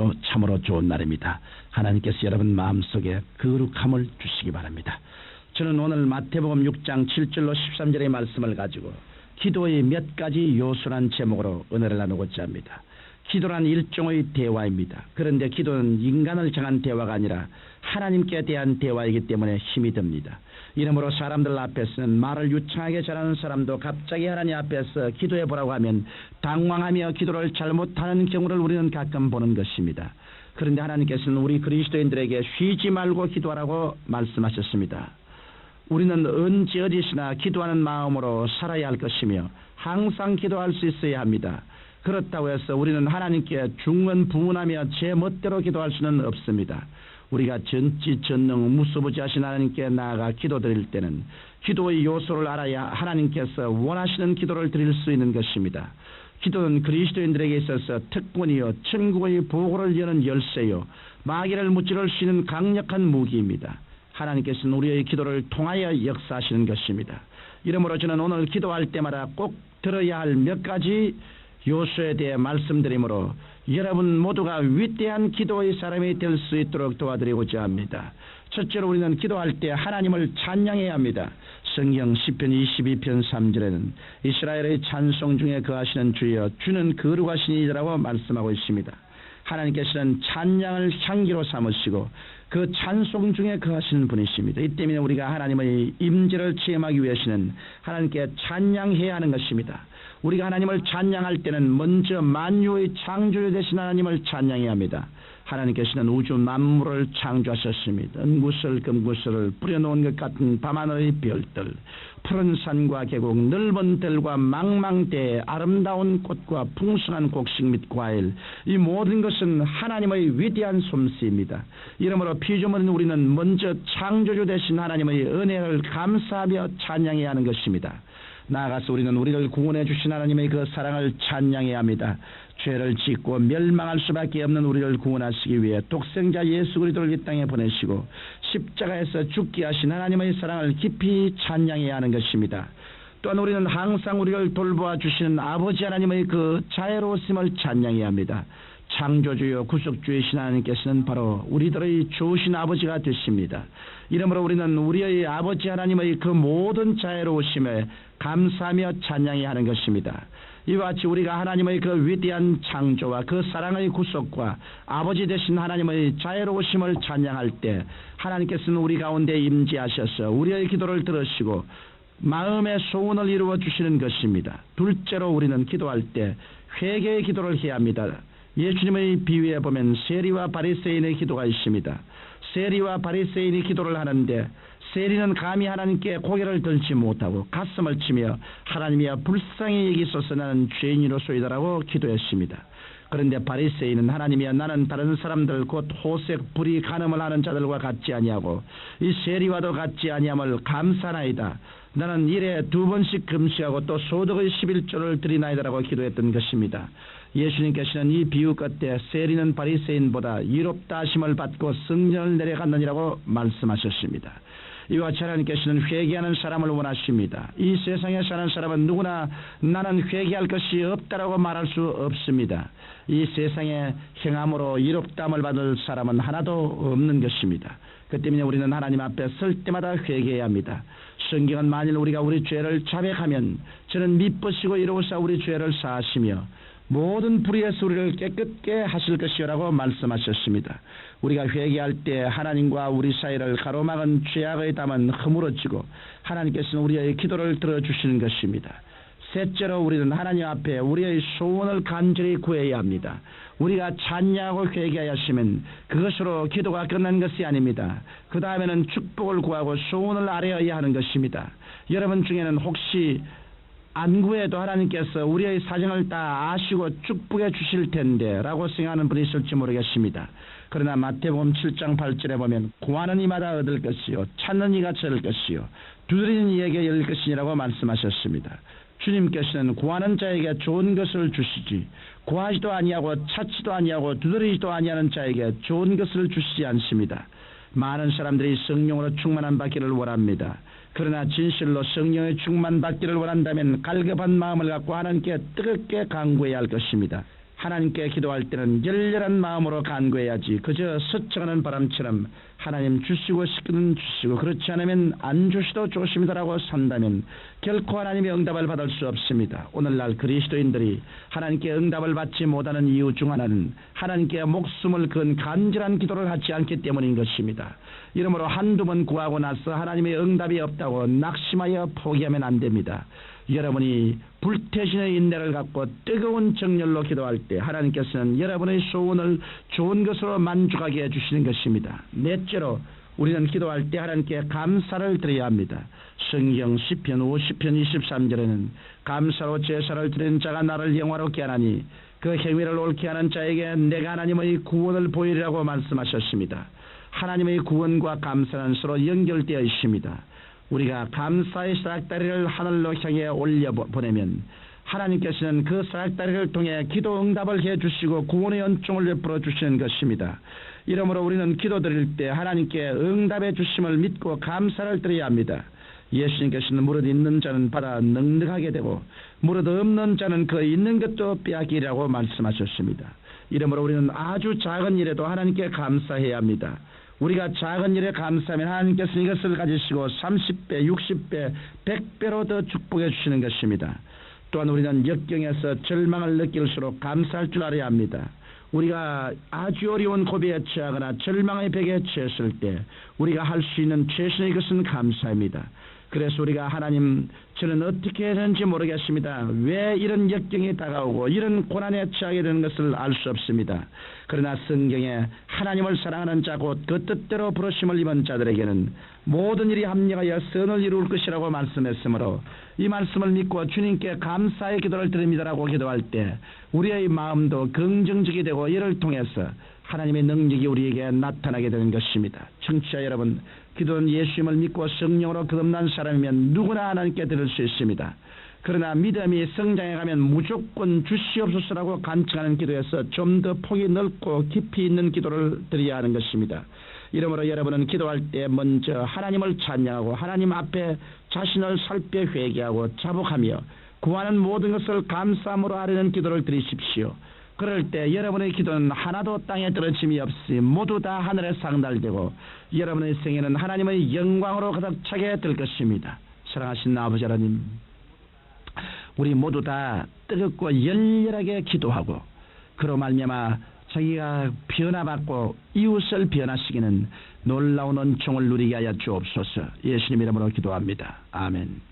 오늘도 참으로 좋은 날입니다. 하나님께서 여러분 마음속에 거룩함을 주시기 바랍니다. 저는 오늘 마태복음 6장 7절로 13절의 말씀을 가지고 기도의 몇 가지 요소란 제목으로 은혜를 나누고자 합니다. 기도란 일종의 대화입니다. 그런데 기도는 인간을 향한 대화가 아니라 하나님께 대한 대화이기 때문에 힘이 듭니다. 이러므로 사람들 앞에서는 말을 유창하게 잘하는 사람도 갑자기 하나님 앞에서 기도해 보라고 하면 당황하며 기도를 잘못하는 경우를 우리는 가끔 보는 것입니다. 그런데 하나님께서는 우리 그리스도인들에게 쉬지 말고 기도하라고 말씀하셨습니다. 우리는 언제 어디서나 기도하는 마음으로 살아야 할 것이며 항상 기도할 수 있어야 합니다. 그렇다고 해서 우리는 하나님께 중언부언하며 제 멋대로 기도할 수는 없습니다. 우리가 전지전능 무소부지하신 하나님께 나아가 기도드릴 때는 기도의 요소를 알아야 하나님께서 원하시는 기도를 드릴 수 있는 것입니다. 기도는 그리스도인들에게 있어서 특권이요 천국의 보고를 여는 열쇠요 마귀를 무찌를 수 있는 강력한 무기입니다. 하나님께서는 우리의 기도를 통하여 역사하시는 것입니다. 이러므로 저는 오늘 기도할 때마다 꼭 들어야 할 몇 가지 요소에 대해 말씀드리므로 여러분 모두가 위대한 기도의 사람이 될 수 있도록 도와드리고자 합니다. 첫째로 우리는 기도할 때 하나님을 찬양해야 합니다. 성경 시편 22편 3절에는 이스라엘의 찬송 중에 거하시는 주여 주는 거룩하신 이라고 말씀하고 있습니다. 하나님께서는 찬양을 향기로 삼으시고 그 찬송 중에 거하시는 분이십니다. 이 때문에 우리가 하나님의 임재를 체험하기 위해서는 하나님께 찬양해야 하는 것입니다. 우리가 하나님을 찬양할 때는 먼저 만유의 창조주 되신 하나님을 찬양해야 합니다. 하나님께서는 우주 만물을 창조하셨습니다. 은구슬 금구슬을 뿌려놓은 것 같은 밤하늘의 별들, 푸른 산과 계곡, 넓은 들과 망망대해, 아름다운 꽃과 풍성한 곡식 및 과일, 이 모든 것은 하나님의 위대한 솜씨입니다. 이러므로 피조물인 우리는 먼저 창조주 되신 하나님의 은혜를 감사하며 찬양해야 하는 것입니다. 나아가서 우리는 우리를 구원해 주신 하나님의 그 사랑을 찬양해야 합니다. 죄를 짓고 멸망할 수밖에 없는 우리를 구원하시기 위해 독생자 예수 그리스도를 이 땅에 보내시고 십자가에서 죽게 하신 하나님의 사랑을 깊이 찬양해야 하는 것입니다. 또한 우리는 항상 우리를 돌보아 주시는 아버지 하나님의 그 자애로우심을 찬양해야 합니다. 창조주요 구속주이신 하나님께서는 바로 우리들의 좋으신 아버지가 되십니다. 이러므로 우리는 우리의 아버지 하나님의 그 모든 자애로우심에 감사하며 찬양해야 하는 것입니다. 이와 같이 우리가 하나님의 그 위대한 창조와 그 사랑의 구속과 아버지 되신 하나님의 자애로우심을 찬양할 때 하나님께서는 우리 가운데 임재하셔서 우리의 기도를 들으시고 마음의 소원을 이루어 주시는 것입니다. 둘째로 우리는 기도할 때 회개의 기도를 해야 합니다. 예수님의 비유에 보면 세리와 바리새인의 기도가 있습니다. 세리와 바리새인이 기도를 하는데 세리는 감히 하나님께 고개를 들지 못하고 가슴을 치며 하나님이여 불쌍히 여기소서 나는 죄인이로소이다라고 기도했습니다. 그런데 바리새인은 하나님이여 나는 다른 사람들 곧 호색 불의 간음을 하는 자들과 같지 아니하고 이 세리와도 같지 아니함을 감사나이다. 나는 일에 2번씩 금식하고 또 소득의 11조를 드리나이다라고 기도했던 것입니다. 예수님께서는 이 비유 끝에 세리는 바리새인보다 이롭다 하심을 받고 성전을 내려갔느니라고 말씀하셨습니다. 이와 같이 하나님께서는 회개하는 사람을 원하십니다. 이 세상에 사는 사람은 누구나 나는 회개할 것이 없다라고 말할 수 없습니다. 이 세상에 행함으로 이롭다함을 받을 사람은 하나도 없는 것입니다. 그 때문에 우리는 하나님 앞에 설 때마다 회개해야 합니다. 성경은 만일 우리가 우리 죄를 자백하면 저는 미쁘시고 이로우사 우리 죄를 사하시며 모든 불의에서 우리를 깨끗게 하실 것이라고 말씀하셨습니다. 우리가 회개할 때 하나님과 우리 사이를 가로막은 죄악의 담은 허물어지고 하나님께서는 우리의 기도를 들어주시는 것입니다. 셋째로 우리는 하나님 앞에 우리의 소원을 간절히 구해야 합니다. 우리가 찬양하고 회개하였으면 그것으로 기도가 끝난 것이 아닙니다. 그 다음에는 축복을 구하고 소원을 아뢰어야 하는 것입니다. 여러분 중에는 혹시 안 구해도 하나님께서 우리의 사정을 다 아시고 축복해 주실 텐데 라고 생각하는 분이 있을지 모르겠습니다. 그러나 마태복음 7장 8절에 보면 구하는 이마다 얻을 것이요 찾는 이가 찾을 것이요 두드리는 이에게 열릴 것이니라고 말씀하셨습니다. 주님께서는 구하는 자에게 좋은 것을 주시지 구하지도 아니하고 찾지도 아니하고 두드리지도 아니하는 자에게 좋은 것을 주시지 않습니다. 많은 사람들이 성령으로 충만한 받기를 원합니다. 그러나 진실로 성령의 충만 받기를 원한다면 갈급한 마음을 갖고 하나님께 뜨겁게 간구해야 할 것입니다. 하나님께 기도할 때는 열렬한 마음으로 간구해야지 그저 스쳐가는 바람처럼 하나님 주시고 싶으면 주시고 그렇지 않으면 안 주시도 좋습니다라고 산다면 결코 하나님의 응답을 받을 수 없습니다. 오늘날 그리스도인들이 하나님께 응답을 받지 못하는 이유 중 하나는 하나님께 목숨을 건 간절한 기도를 하지 않기 때문인 것입니다. 이러므로 한두 번 구하고 나서 하나님의 응답이 없다고 낙심하여 포기하면 안 됩니다. 여러분이 불태신의 인내를 갖고 뜨거운 정열로 기도할 때 하나님께서는 여러분의 소원을 좋은 것으로 만족하게 해주시는 것입니다. 넷째로 우리는 기도할 때 하나님께 감사를 드려야 합니다. 성경 시편 50편 23절에는 감사로 제사를 드리는 자가 나를 영화롭게 하나니 그 행위를 옳게 하는 자에게 내가 하나님의 구원을 보이리라고 말씀하셨습니다. 하나님의 구원과 감사는 서로 연결되어 있습니다. 우리가 감사의 사닥다리를 하늘로 향해 올려보내면 하나님께서는 그 사닥다리를 통해 기도 응답을 해주시고 구원의恩寵을 베풀어 주시는 것입니다. 이러므로 우리는 기도드릴 때 하나님께 응답해 주심을 믿고 감사를 드려야 합니다. 예수님께서는 무릇 있는 자는 받아 넉넉하게 되고 무릇 없는 자는 그 있는 것도 빼앗기라고 말씀하셨습니다. 이러므로 우리는 아주 작은 일에도 하나님께 감사해야 합니다. 우리가 작은 일에 감사하면 하나님께서 이것을 가지시고 30배, 60배, 100배로 더 축복해 주시는 것입니다. 또한 우리는 역경에서 절망을 느낄수록 감사할 줄 알아야 합니다. 우리가 아주 어려운 고비에 처하거나 절망의 벽에 처했을 때 우리가 할 수 있는 최선의 것은 감사입니다. 그래서 우리가 하나님 저는 어떻게 해야 하는지 모르겠습니다. 왜 이런 역경이 다가오고 이런 고난에 처하게 되는 것을 알 수 없습니다. 그러나 성경에 하나님을 사랑하는 자 곧 그 뜻대로 부르심을 입은 자들에게는 모든 일이 합력하여 선을 이룰 것이라고 말씀했으므로 이 말씀을 믿고 주님께 감사의 기도를 드립니다라고 기도할 때 우리의 마음도 긍정적이 되고 이를 통해서 하나님의 능력이 우리에게 나타나게 되는 것입니다. 청취자 여러분, 기도는 예수님을 믿고 성령으로 거듭난 사람이면 누구나 하나님께 드릴 수 있습니다. 그러나 믿음이 성장해가면 무조건 주시옵소서라고 간청하는 기도에서 좀 더 폭이 넓고 깊이 있는 기도를 드려야 하는 것입니다. 이러므로 여러분은 기도할 때 먼저 하나님을 찬양하고 하나님 앞에 자신을 살펴 회개하고 자복하며 구하는 모든 것을 감사함으로 아뢰는 기도를 드리십시오. 그럴 때 여러분의 기도는 하나도 땅에 떨어짐이 없이 모두 다 하늘에 상달되고 여러분의 생애는 하나님의 영광으로 가득 차게 될 것입니다. 사랑하신 아버지 하나님, 우리 모두 다 뜨겁고 열렬하게 기도하고 그로 말미암아 자기가 변화받고 이웃을 변화시키는 놀라운 은총을 누리게 하여 주옵소서. 예수님 이름으로 기도합니다. 아멘.